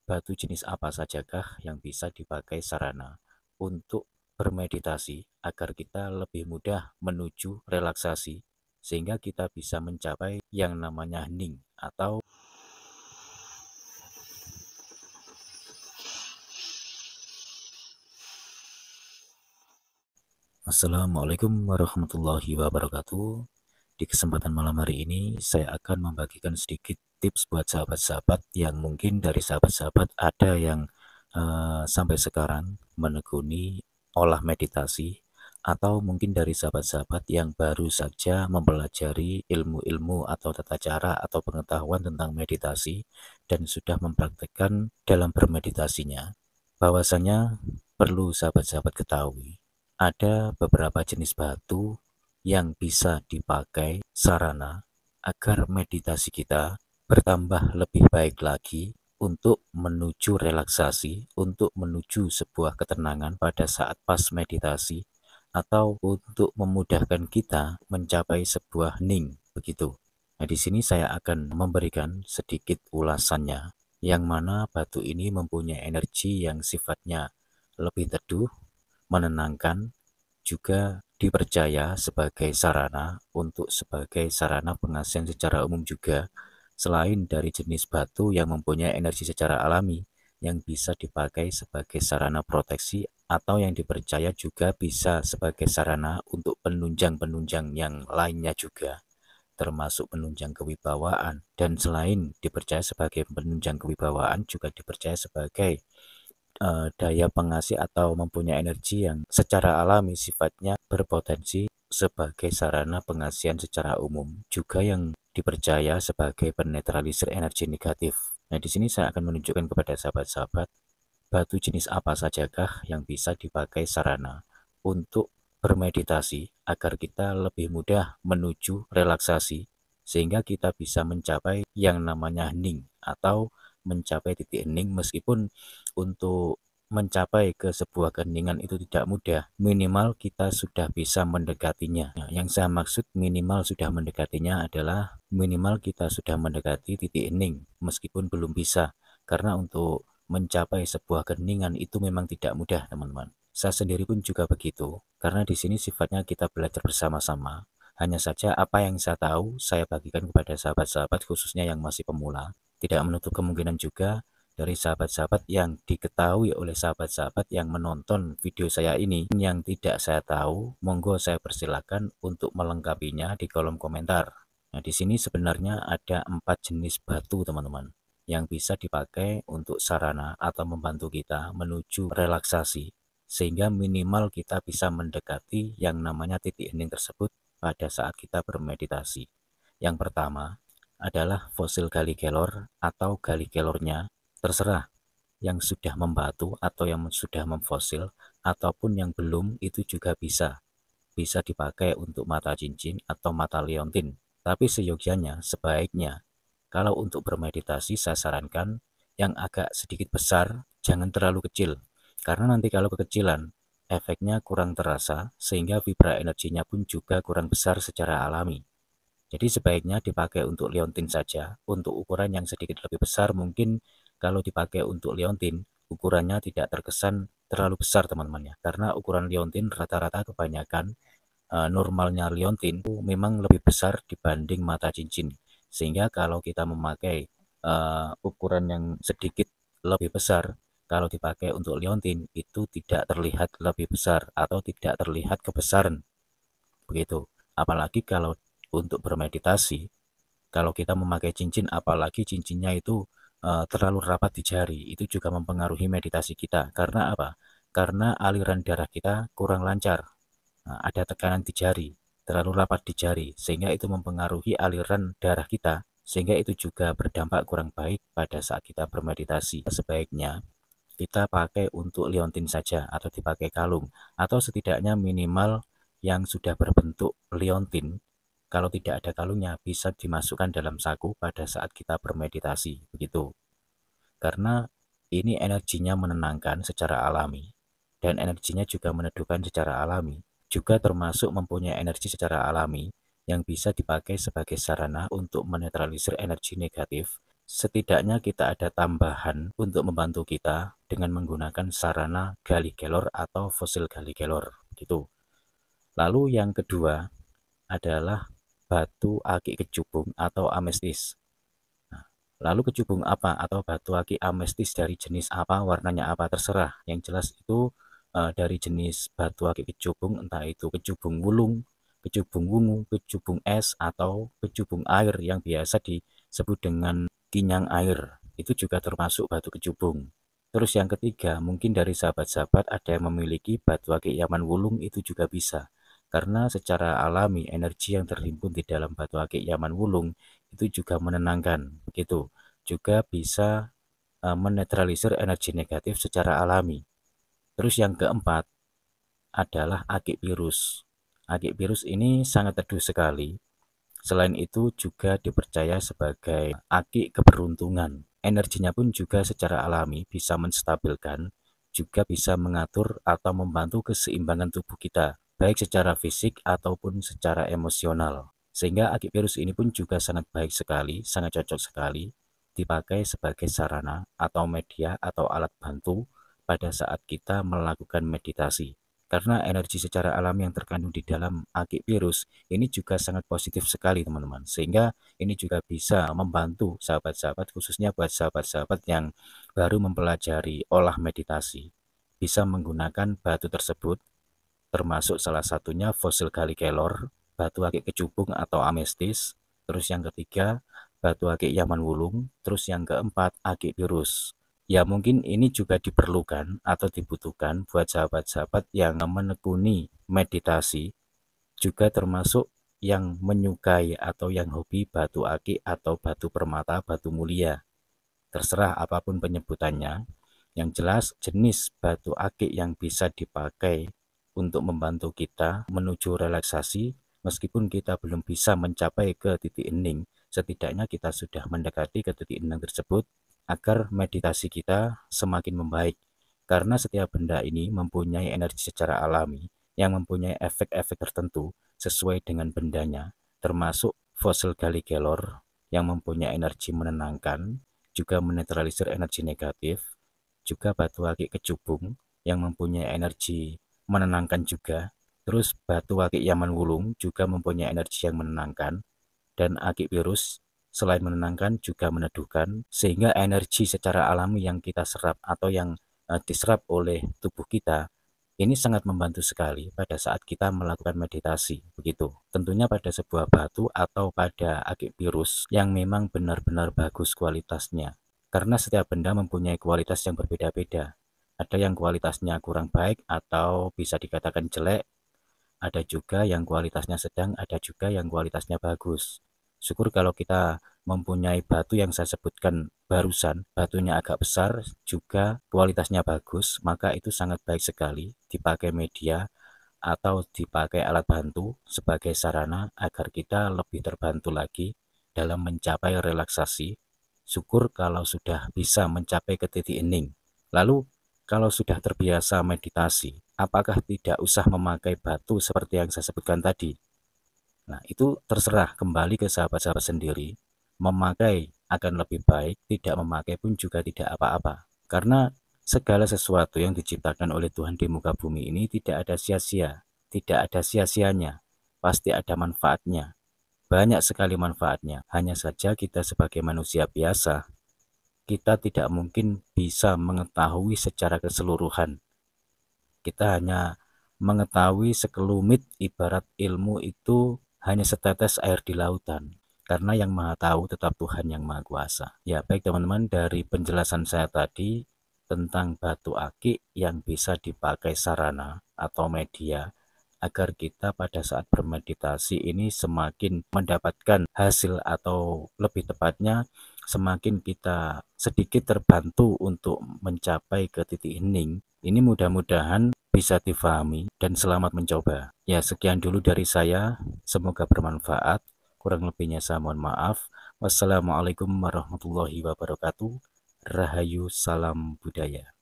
Batu jenis apa sajakah yang bisa dipakai sarana untuk bermeditasi agar kita lebih mudah menuju relaksasi sehingga kita bisa mencapai yang namanya hening atau Assalamualaikum warahmatullahi wabarakatuh. Di kesempatan malam hari ini saya akan membagikan sedikit tips buat sahabat-sahabat yang mungkin dari sahabat-sahabat ada yang sampai sekarang menekuni olah meditasi, atau mungkin dari sahabat-sahabat yang baru saja mempelajari ilmu-ilmu atau tata cara atau pengetahuan tentang meditasi dan sudah mempraktekkan dalam bermeditasinya. Bahwasanya perlu sahabat-sahabat ketahui, ada beberapa jenis batu yang bisa dipakai sarana agar meditasi kita bertambah lebih baik lagi untuk menuju relaksasi, untuk menuju sebuah ketenangan pada saat pas meditasi, atau untuk memudahkan kita mencapai sebuah hening, begitu. Nah, di sini saya akan memberikan sedikit ulasannya, yang mana batu ini mempunyai energi yang sifatnya lebih teduh, menenangkan, juga dipercaya sebagai sarana pengasihan secara umum juga, selain dari jenis batu yang mempunyai energi secara alami yang bisa dipakai sebagai sarana proteksi atau yang dipercaya juga bisa sebagai sarana untuk penunjang-penunjang yang lainnya juga, termasuk penunjang kewibawaan. Dan selain dipercaya sebagai penunjang kewibawaan, juga dipercaya sebagai daya pengasih atau mempunyai energi yang secara alami sifatnya berpotensi sebagai sarana pengasihan secara umum, juga yang dipercaya sebagai penetralisir energi negatif. Nah, di sini saya akan menunjukkan kepada sahabat-sahabat batu jenis apa sajakah yang bisa dipakai sarana untuk bermeditasi agar kita lebih mudah menuju relaksasi sehingga kita bisa mencapai yang namanya hening atau mencapai titik hening. Meskipun untuk mencapai ke sebuah keheningan itu tidak mudah, minimal kita sudah bisa mendekatinya. Nah, yang saya maksud minimal sudah mendekatinya adalah minimal kita sudah mendekati titik hening meskipun belum bisa, karena untuk mencapai sebuah keheningan itu memang tidak mudah, teman-teman. Saya sendiri pun juga begitu, karena di sini sifatnya kita belajar bersama-sama. Hanya saja apa yang saya tahu, saya bagikan kepada sahabat-sahabat khususnya yang masih pemula. Tidak menutup kemungkinan juga dari sahabat-sahabat yang diketahui oleh sahabat-sahabat yang menonton video saya ini yang tidak saya tahu, monggo saya persilakan untuk melengkapinya di kolom komentar. Nah, di sini sebenarnya ada 4 jenis batu, teman-teman, yang bisa dipakai untuk sarana atau membantu kita menuju relaksasi, sehingga minimal kita bisa mendekati yang namanya titik hening tersebut pada saat kita bermeditasi. Yang pertama adalah fosil galikelor atau galikelornya, terserah yang sudah membatu atau yang sudah memfosil ataupun yang belum, itu juga bisa dipakai untuk mata cincin atau mata liontin. Tapi seyogyanya sebaiknya kalau untuk bermeditasi saya sarankan yang agak sedikit besar, jangan terlalu kecil, karena nanti kalau kekecilan efeknya kurang terasa sehingga vibra energinya pun juga kurang besar secara alami. Jadi sebaiknya dipakai untuk liontin saja. Untuk ukuran yang sedikit lebih besar, mungkin kalau dipakai untuk liontin, ukurannya tidak terkesan terlalu besar, teman-teman ya. Karena ukuran liontin rata-rata kebanyakan normalnya liontin itu memang lebih besar dibanding mata cincin. Sehingga kalau kita memakai ukuran yang sedikit lebih besar, kalau dipakai untuk liontin itu tidak terlihat lebih besar atau tidak terlihat kebesaran. Begitu. Apalagi kalau untuk bermeditasi, kalau kita memakai cincin, apalagi cincinnya itu terlalu rapat di jari, itu juga mempengaruhi meditasi kita. Karena apa? Karena aliran darah kita kurang lancar. Nah, ada tekanan di jari, terlalu rapat di jari, sehingga itu mempengaruhi aliran darah kita, sehingga itu juga berdampak kurang baik pada saat kita bermeditasi. Sebaiknya kita pakai untuk liontin saja atau dipakai kalung, atau setidaknya minimal yang sudah berbentuk liontin. Kalau tidak ada kalungnya bisa dimasukkan dalam saku pada saat kita bermeditasi, begitu. Karena ini energinya menenangkan secara alami dan energinya juga meneduhkan secara alami, juga termasuk mempunyai energi secara alami yang bisa dipakai sebagai sarana untuk menetralisir energi negatif setidaknya kita ada tambahan untuk membantu kita dengan menggunakan sarana gali kelor atau fosil gali kelor gitu. Lalu yang kedua adalah batu akik kecubung atau amestis. Nah, lalu kecubung apa atau batu akik amestis dari jenis apa, warnanya apa terserah. Yang jelas itu dari jenis batu akik kecubung, entah itu kecubung wulung, kecubung wungu, kecubung es, atau kecubung air yang biasa disebut dengan kinyang air. Itu juga termasuk batu kecubung. Terus yang ketiga, mungkin dari sahabat-sahabat ada yang memiliki batu akik Yaman wulung, itu juga bisa. Karena secara alami energi yang terhimpun di dalam batu akik Yaman wulung itu juga menenangkan begitu. Juga bisa menetralisir energi negatif secara alami. Terus yang keempat adalah akik virus. Akik virus ini sangat teduh sekali. Selain itu juga dipercaya sebagai akik keberuntungan. Energinya pun juga secara alami bisa menstabilkan, juga bisa mengatur atau membantu keseimbangan tubuh kita, baik secara fisik ataupun secara emosional. Sehingga akik virus ini pun juga sangat baik sekali, sangat cocok sekali dipakai sebagai sarana atau media atau alat bantu pada saat kita melakukan meditasi. Karena energi secara alami yang terkandung di dalam akik virus ini juga sangat positif sekali teman-teman. Sehingga ini juga bisa membantu sahabat-sahabat, khususnya buat sahabat-sahabat yang baru mempelajari olah meditasi, bisa menggunakan batu tersebut, termasuk salah satunya fosil gali kelor, batu akik kecubung atau amestis, terus yang ketiga batu akik Yaman wulung, terus yang keempat akik virus. Ya mungkin ini juga diperlukan atau dibutuhkan buat sahabat-sahabat yang menekuni meditasi, juga termasuk yang menyukai atau yang hobi batu akik atau batu permata, batu mulia. Terserah apapun penyebutannya, yang jelas jenis batu akik yang bisa dipakai untuk membantu kita menuju relaksasi, meskipun kita belum bisa mencapai ke titik hening, setidaknya kita sudah mendekati ke titik hening tersebut agar meditasi kita semakin membaik. Karena setiap benda ini mempunyai energi secara alami yang mempunyai efek-efek tertentu sesuai dengan bendanya, termasuk fosil gali kelor yang mempunyai energi menenangkan, juga menetralisir energi negatif, juga batu akik kecubung yang mempunyai energi menenangkan juga, terus batu akik Yaman wulung juga mempunyai energi yang menenangkan, dan akik virus selain menenangkan juga meneduhkan, sehingga energi secara alami yang kita serap atau yang diserap oleh tubuh kita ini sangat membantu sekali pada saat kita melakukan meditasi, begitu. Tentunya pada sebuah batu atau pada akik virus yang memang benar-benar bagus kualitasnya. Karena setiap benda mempunyai kualitas yang berbeda-beda. Ada yang kualitasnya kurang baik atau bisa dikatakan jelek, ada juga yang kualitasnya sedang, ada juga yang kualitasnya bagus. Syukur kalau kita mempunyai batu yang saya sebutkan barusan, batunya agak besar, juga kualitasnya bagus, maka itu sangat baik sekali dipakai media atau dipakai alat bantu sebagai sarana agar kita lebih terbantu lagi dalam mencapai relaksasi. Syukur kalau sudah bisa mencapai ke titik hening. Lalu kalau sudah terbiasa meditasi, apakah tidak usah memakai batu seperti yang saya sebutkan tadi? Nah, itu terserah kembali ke sahabat-sahabat sendiri. Memakai akan lebih baik, tidak memakai pun juga tidak apa-apa. Karena segala sesuatu yang diciptakan oleh Tuhan di muka bumi ini tidak ada sia-sia, tidak ada sia-sianya, pasti ada manfaatnya. Banyak sekali manfaatnya, hanya saja kita sebagai manusia biasa, kita tidak mungkin bisa mengetahui secara keseluruhan. Kita hanya mengetahui sekelumit, ibarat ilmu itu hanya setetes air di lautan. Karena yang maha tahu tetap Tuhan yang maha kuasa. Ya baik teman-teman, dari penjelasan saya tadi tentang batu akik yang bisa dipakai sarana atau media agar kita pada saat bermeditasi ini semakin mendapatkan hasil, atau lebih tepatnya semakin kita sedikit terbantu untuk mencapai ke titik hening. Ini mudah-mudahan bisa difahami dan selamat mencoba. Ya, sekian dulu dari saya. Semoga bermanfaat. Kurang lebihnya saya mohon maaf. Wassalamualaikum warahmatullahi wabarakatuh. Rahayu, salam budaya.